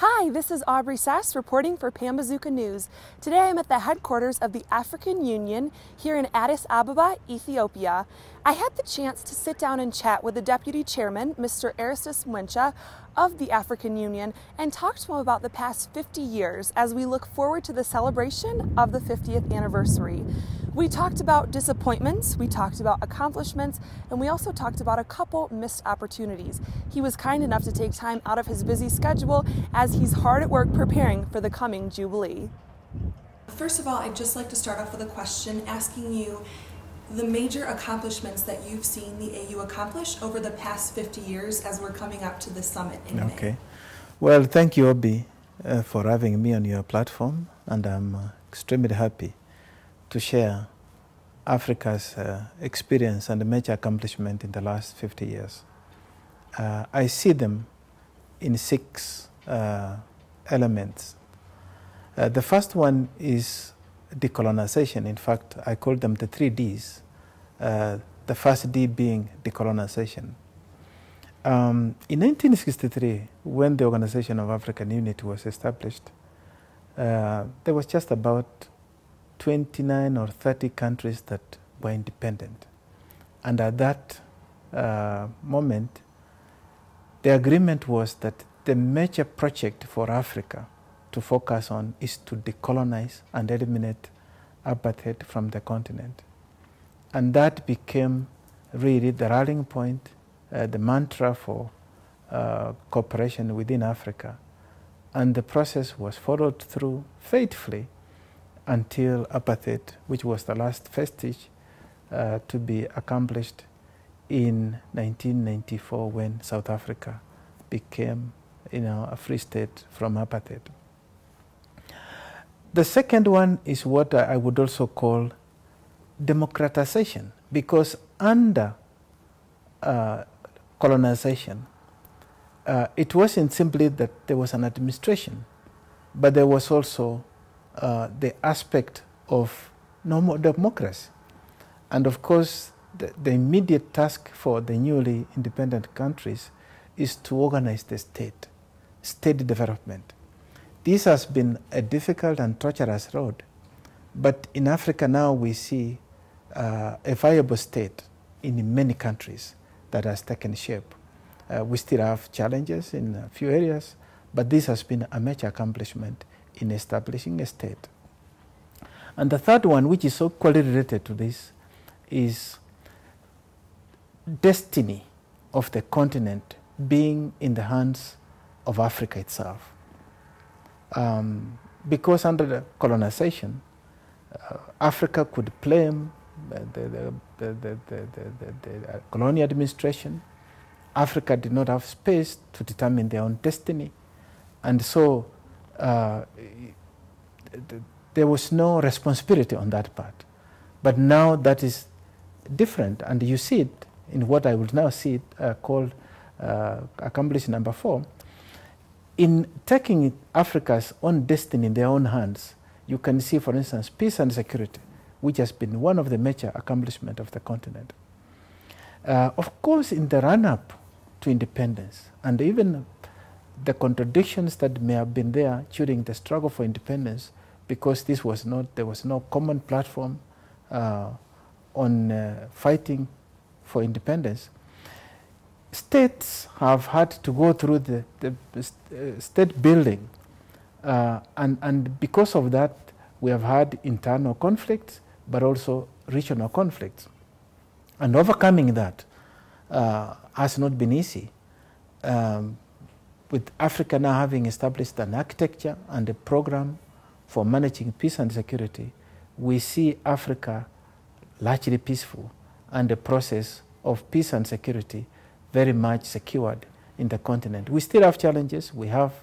Hi, this is Aulbrie Sass reporting for Pambazuka News. Today I'm at the headquarters of the African Union here in Addis Ababa, Ethiopia. I had the chance to sit down and chat with the Deputy Chairman, Mr. Erastus Mwencha, of the African Union and talk to him about the past 50 years as we look forward to the celebration of the 50th anniversary. We talked about disappointments, we talked about accomplishments, and we also talked about a couple missed opportunities. He was kind enough to take time out of his busy schedule as he's hard at work preparing for the coming Jubilee. First of all, I'd just like to start off with a question asking you the major accomplishments that you've seen the AU accomplish over the past 50 years as we're coming up to the summit in May. Okay. Well, thank you, Obi, for having me on your platform, and I'm extremely happy to share Africa's experience and the major accomplishment in the last 50 years. I see them in 6 elements. The first one is decolonization. In fact, I call them the 3 Ds. The first D being decolonization. In 1963, when the Organization of African Unity was established, there was just about 29 or 30 countries that were independent. And at that moment, the agreement was that the major project for Africa to focus on is to decolonize and eliminate apartheid from the continent. And that became really the rallying point, the mantra for cooperation within Africa. And the process was followed through faithfully until apartheid, which was the last vestige to be accomplished in 1994 when South Africa became, a free state from apartheid. The second one is what I would also call democratization, because under colonization, it wasn't simply that there was an administration, but there was also the aspect of normal democracy. And of course, the immediate task for the newly independent countries is to organize the state development. This has been a difficult and treacherous road, but in Africa now we see a viable state in many countries that has taken shape. We still have challenges in a few areas, but this has been a major accomplishment in establishing a state. And the third one, which is so closely related to this, is destiny of the continent being in the hands of Africa itself. Because under the colonization, Africa could blame the colonial administration. Africa did not have space to determine their own destiny. And so there was no responsibility on that part. But now that is different, and you see it in what I will now see called accomplishment number 4. In taking Africa's own destiny in their own hands, you can see, for instance, peace and security, which has been one of the major accomplishments of the continent. Of course, in the run-up to independence, and even the contradictions that may have been there during the struggle for independence, because there was no common platform on fighting for independence, states have had to go through the state building, and because of that, we have had internal conflicts, but also regional conflicts. And overcoming that has not been easy. With Africa now having established an architecture and a program for managing peace and security, we see Africa largely peaceful and the process of peace and security very much secured in the continent. We still have challenges. We have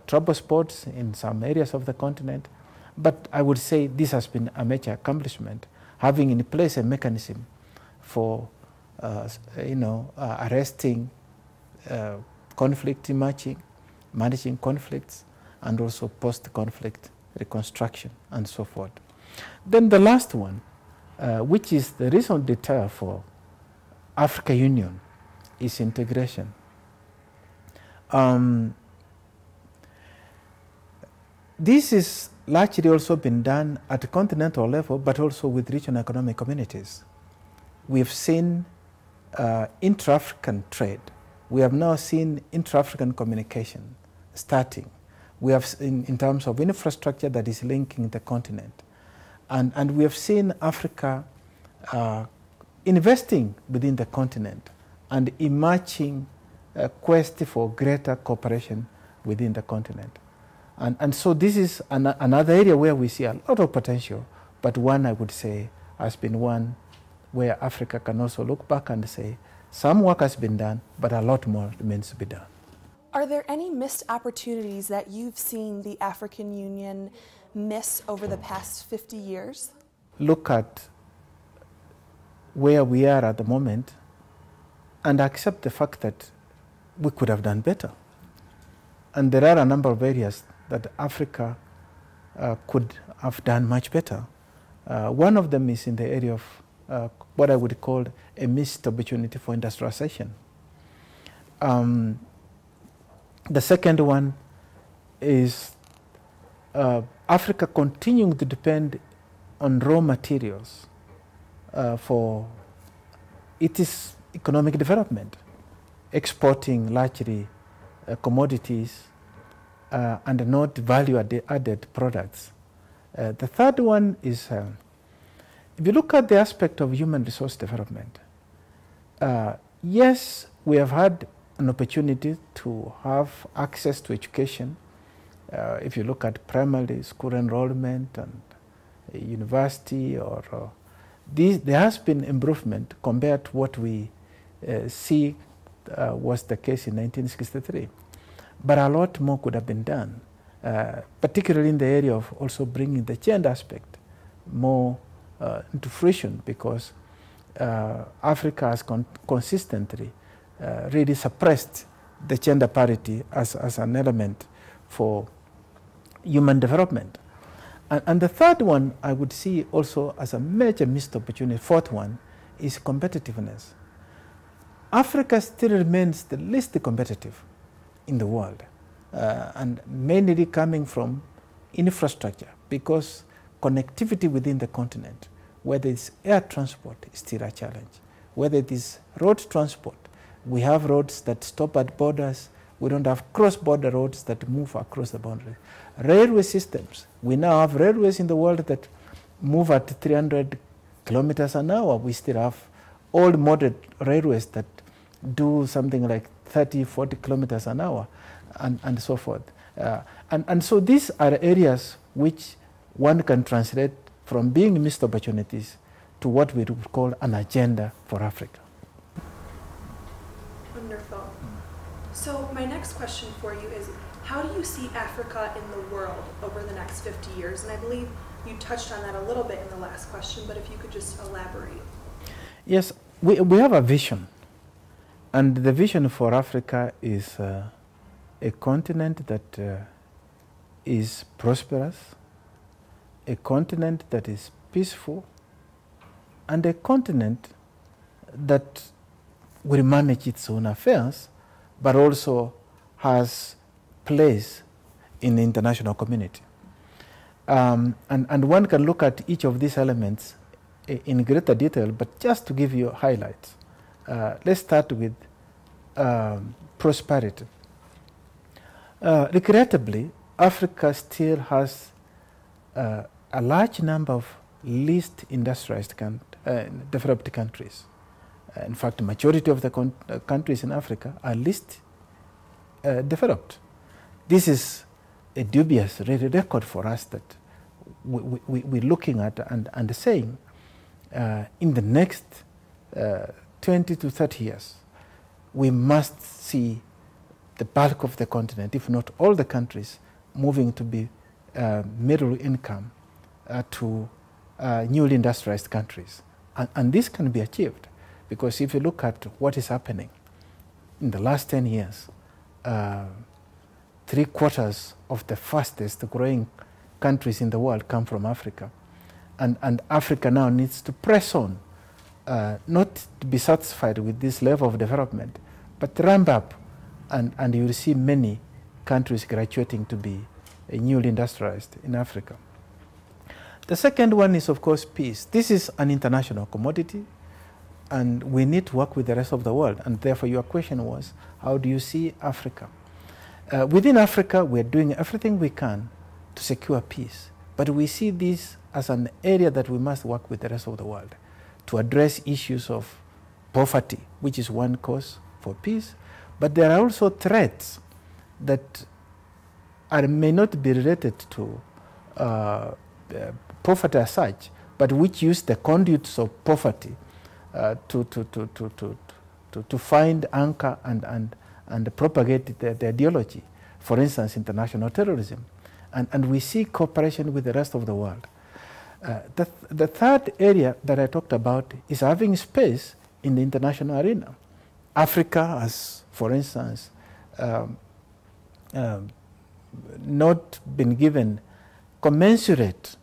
trouble spots in some areas of the continent, but I would say this has been a major accomplishment, having in place a mechanism for arresting conflict emerging, managing conflicts, and also post-conflict reconstruction, and so forth. Then the last one, which is the raison d'etre for African Union, is integration. This is largely also been done at a continental level, but also with regional economic communities. We've seen intra-African trade. We have now seen intra-African communication starting. We have, in terms of infrastructure that is linking the continent. And we have seen Africa investing within the continent and emerging a quest for greater cooperation within the continent. And so this is another area where we see a lot of potential, but one I would say has been one where Africa can also look back and say, some work has been done, but a lot more remains to be done. Are there any missed opportunities that you've seen the African Union miss over the past 50 years? Look at where we are at the moment and accept the fact that we could have done better. And there are a number of areas that Africa could have done much better. One of them is in the area of what I would call a missed opportunity for industrialization. The second one is Africa continuing to depend on raw materials for its economic development, exporting largely commodities and not value-added products. The third one is, if you look at the aspect of human resource development, yes, we have had an opportunity to have access to education. If you look at primary school enrollment and university, or there has been improvement compared to what we see was the case in 1963. But a lot more could have been done, particularly in the area of also bringing the gender aspect more into fruition, because Africa has consistently really suppressed the gender parity as an element for human development. And the third one I would see also as a major missed opportunity, fourth one, is competitiveness. Africa still remains the least competitive in the world, and mainly coming from infrastructure, because connectivity within the continent, whether it's air transport, is still a challenge. Whether it is road transport, we have roads that stop at borders. We don't have cross-border roads that move across the boundary. Railway systems, we now have railways in the world that move at 300 kilometers an hour. We still have old modern railways that do something like 30, 40 kilometers an hour, and so forth. And so these are areas which one can translate from being missed opportunities to what we would call an agenda for Africa. Wonderful. So my next question for you is, how do you see Africa in the world over the next 50 years? And I believe you touched on that a little bit in the last question, but if you could just elaborate. Yes, we have a vision. And the vision for Africa is a continent that is prosperous, a continent that is peaceful, and a continent that will manage its own affairs, but also has place in the international community. And one can look at each of these elements in greater detail, but just to give you highlights. Let's start with prosperity. Regrettably, Africa still has a large number of least industrialized developed countries. In fact, the majority of the countries in Africa are least developed. This is a dubious record for us that we're looking at and saying in the next 20 to 30 years, we must see the bulk of the continent, if not all the countries, moving to be middle income to newly industrialized countries. And this can be achieved, because if you look at what is happening in the last 10 years, 3/4 of the fastest growing countries in the world come from Africa. And Africa now needs to press on, not to be satisfied with this level of development, but ramp up, and you will see many countries graduating to be newly industrialized in Africa. The second one is, of course, peace. This is an international commodity, and we need to work with the rest of the world. And therefore, your question was, how do you see Africa? Within Africa, we're doing everything we can to secure peace. But we see this as an area that we must work with the rest of the world to address issues of poverty, which is one cause for peace. But there are also threats that may not be related to poverty as such, but which use the conduits of poverty to find anchor and propagate the ideology. For instance, international terrorism. And we see cooperation with the rest of the world. The third area that I talked about is having space in the international arena. Africa has, for instance, not been given commensurate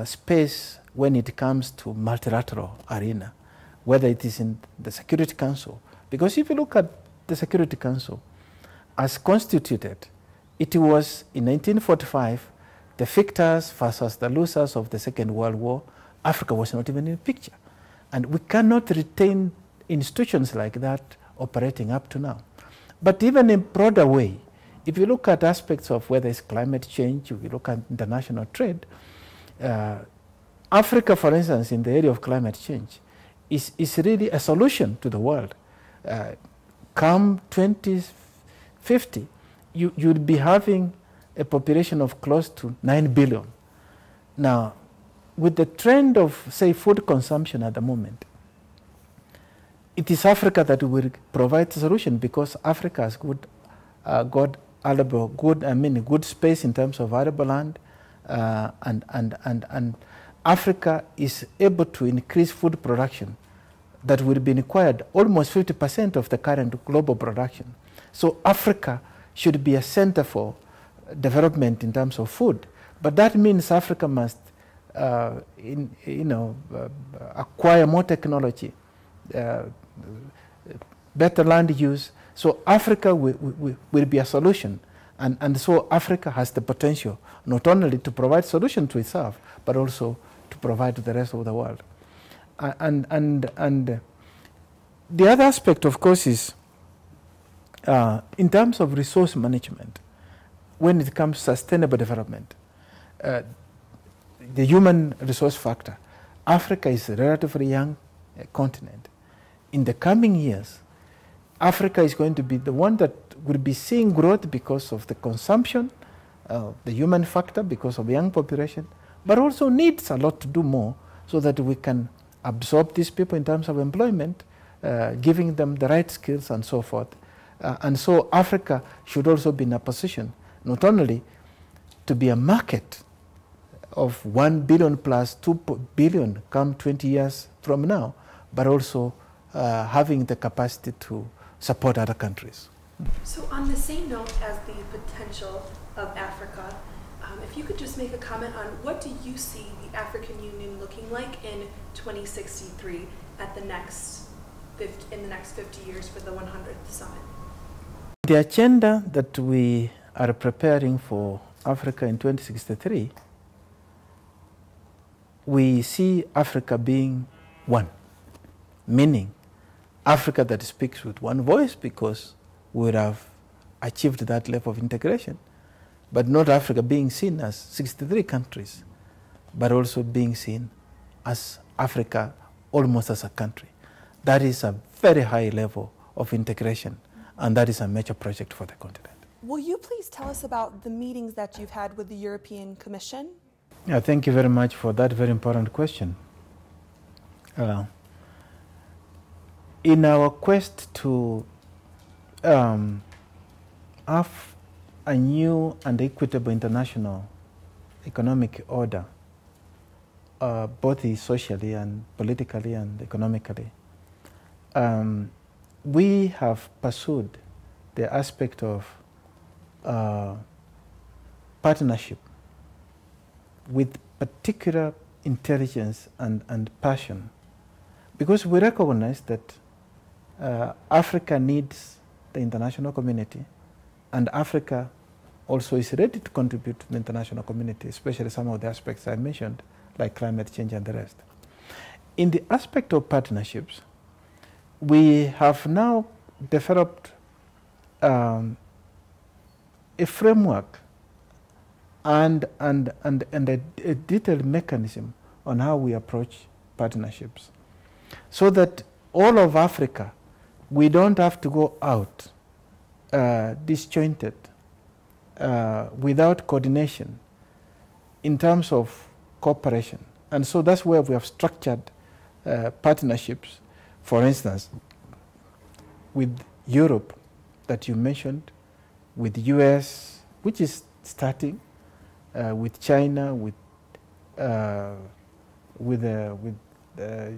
space when it comes to multilateral arena, whether it is in the Security Council. Because if you look at the Security Council as constituted, it was in 1945, the victors versus the losers of the Second World War. Africa was not even in the picture. And we cannot retain institutions like that operating up to now. But even in a broader way, if you look at aspects of whether it's climate change, if you look at international trade, Africa, for instance, in the area of climate change, is really a solution to the world. Come 2050, you'll be having a population of close to 9 billion. Now, with the trend of, say, food consumption at the moment, it is Africa that will provide the solution, because Africa has good space in terms of arable land, and Africa is able to increase food production that will be required almost 50% of the current global production. So Africa should be a center for development in terms of food, but that means Africa must acquire more technology, better land use. So Africa will be a solution, and so Africa has the potential not only to provide solution to itself, but also to provide to the rest of the world. And the other aspect, of course, is in terms of resource management. When it comes to sustainable development, the human resource factor, Africa is a relatively young continent. In the coming years, Africa is going to be the one that will be seeing growth because of the consumption, the human factor, because of young population, but also needs a lot to do more so that we can absorb these people in terms of employment, giving them the right skills and so forth. And so Africa should also be in a position not only to be a market of 1 billion plus 2 billion come 20 years from now, but also having the capacity to support other countries. So on the same note as the potential of Africa, if you could just make a comment on what do you see the African Union looking like in 2063 at the in the next 50 years for the 100th summit? The agenda that we are preparing for Africa in 2063, we see Africa being one, meaning Africa that speaks with one voice, because we would have achieved that level of integration, but not Africa being seen as 63 countries, but also being seen as Africa almost as a country. That is a very high level of integration, and that is a major project for the continent. Will you please tell us about the meetings that you've had with the European Commission? Yeah, thank you very much for that very important question. In our quest to have a new and equitable international economic order, both socially and politically and economically, we have pursued the aspect of partnership with particular intelligence and passion, because we recognize that Africa needs the international community, and Africa also is ready to contribute to the international community, especially some of the aspects I mentioned, like climate change and the rest. In the aspect of partnerships, we have now developed a framework and a detailed mechanism on how we approach partnerships, so that all of Africa, we don't have to go out disjointed, without coordination in terms of cooperation. And so that's where we have structured partnerships, for instance, with Europe that you mentioned, with the US, which is starting, with China, with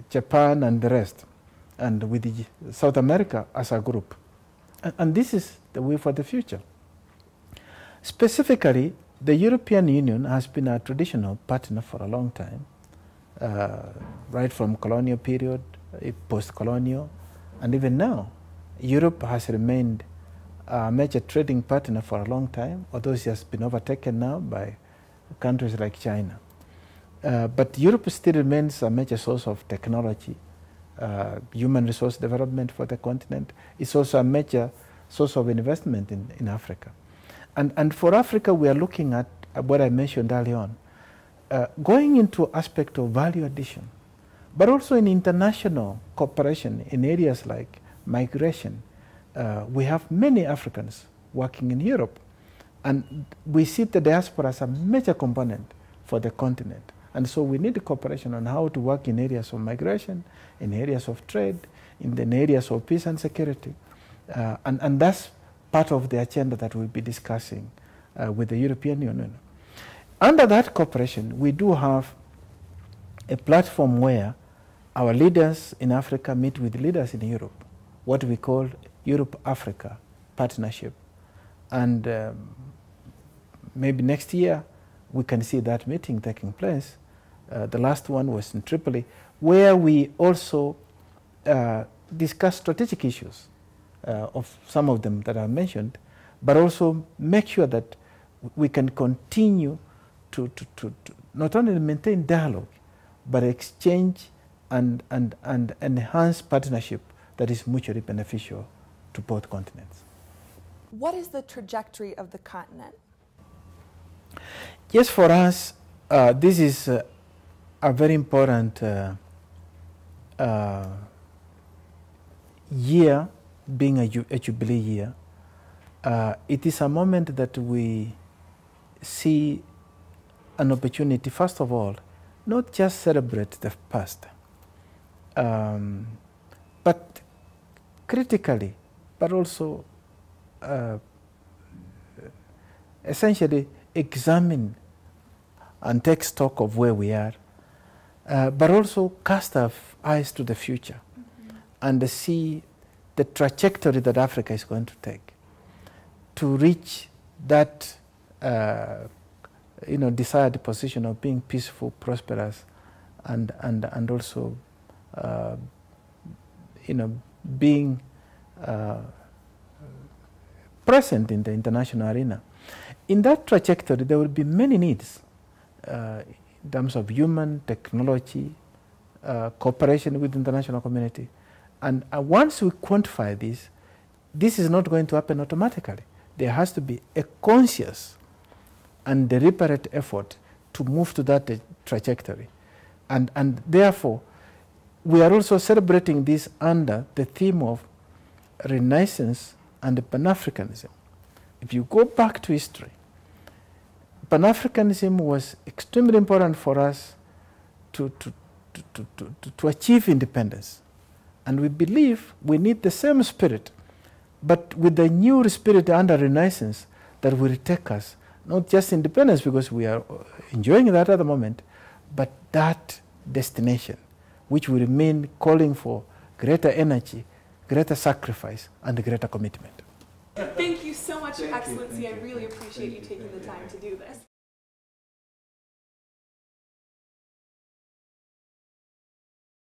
Japan and the rest, and with South America as a group. And this is the way for the future. Specifically, the European Union has been a traditional partner for a long time, right from colonial period, post-colonial, and even now. Europe has remained a major trading partner for a long time, although it has been overtaken now by countries like China. But Europe still remains a major source of technology, human resource development for the continent. It's also a major source of investment in Africa. And for Africa, we are looking at what I mentioned earlier on, going into aspect of value addition, but also in international cooperation in areas like migration. We have many Africans working in Europe, and we see the diaspora as a major component for the continent. And so we need cooperation on how to work in areas of migration, in areas of trade, in the areas of peace and security. And that's part of the agenda that we'll be discussing with the European Union. Under that cooperation, we do have a platform where our leaders in Africa meet with leaders in Europe, what we call Europe-Africa Partnership. And maybe next year, we can see that meeting taking place. The last one was in Tripoli, where we also discuss strategic issues of some of them that I mentioned, but also make sure that we can continue to not only maintain dialogue, but exchange and enhance partnership that is mutually beneficial to both continents. What is the trajectory of the continent? Yes, for us, this is a very important year, being a Jubilee year. It is a moment that we see an opportunity, first of all, not just celebrate the past, but critically, but also essentially examine and take stock of where we are, but also cast our eyes to the future and see the trajectory that Africa is going to take to reach that desired position of being peaceful, prosperous, and also being present in the international arena. In that trajectory, there will be many needs in terms of human, technology, cooperation with the international community. And once we quantify this is not going to happen automatically. There has to be a conscious and deliberate effort to move to that trajectory. And therefore, we are also celebrating this under the theme of Renaissance and Pan-Africanism. If you go back to history, Pan-Africanism was extremely important for us to achieve independence. And we believe we need the same spirit, but with the new spirit under Renaissance that will take us, not just independence because we are enjoying that at the moment, but that destination, which will remain calling for greater energy, greater sacrifice, and greater commitment. Thank you so much, Your Excellency. I really appreciate you taking the time to do this.